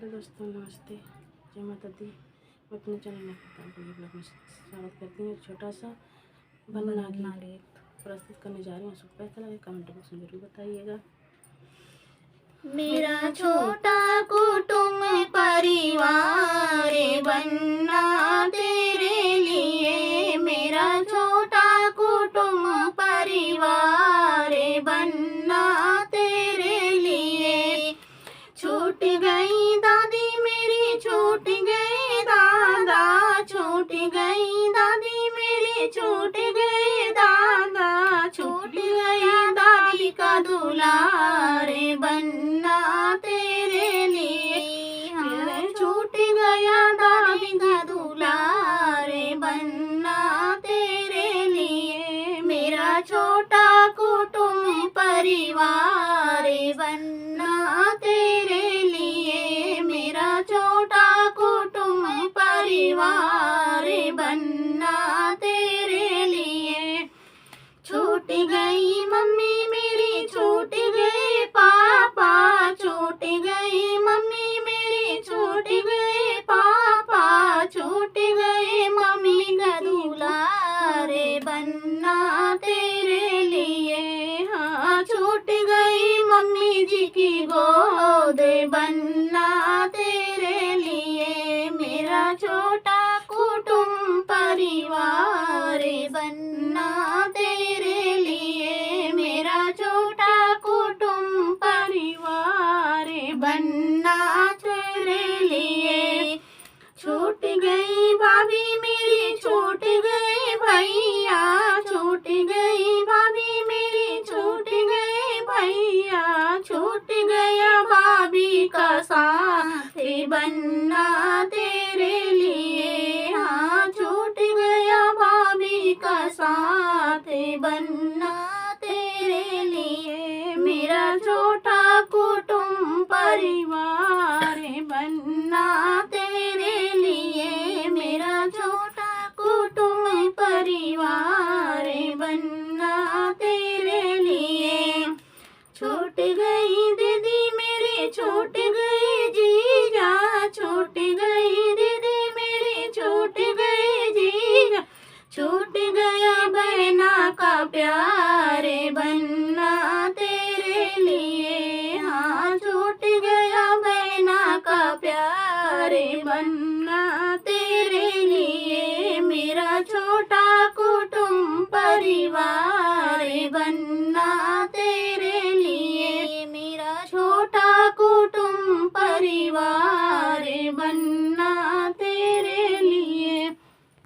Hello दोस्तों, नमस्ते, जय माता दी। मैं अपने चैनल में ब्लॉग में स्वागत करती हूँ। एक छोटा सा बना गीत प्रस्तुत करने जा रही हूँ। सबको कैसा लगे कमेंट बॉक्स में जरूर बताइएगा। मेरा छोटा कुटुंब परिवार बनना तेरे लिए, मेरा छोटा कुटुंब परिवार बनना तेरे लिए। छूट गई दादी मेरी, छूट गए दादा, छूट गई दादी मेरी, छूट गए दादा, छूट गया दादी का दुलार बनना तेरे लिए। हाँ, छूट गया दादी का दुलार बनना तेरे लिए। मेरा छोटा कुटुंब परिवार बनना तेरे लिए, मेरा छोटा कुटुंब परिवार बनना तेरे लिए। छूट गई मम्मी मेरी, छूट गए पापा, छूट गई मम्मी मेरी, छूट गए पापा, छूट गए मम्मी का दुलार बनना तेरे लिए। हाँ, छूट गई मम्मी जी की गोद बनना तेरे लिए। मेरा छोटा कुटुंब परिवार बनना तेरे लिए, मेरा छोटा कुटुंब परिवार बनना तेरे लिए। छूट गई भाभी मेरी, छूट गए भैया, छूट गई भाभी मेरी, छूट गए भैया, छूट गया भाभी का साथ बनना तेरे लिए। हाँ, छूट गया भाभी का साथ बनना तेरे लिए। मेरा छोटा कुटुंब परिवार बनना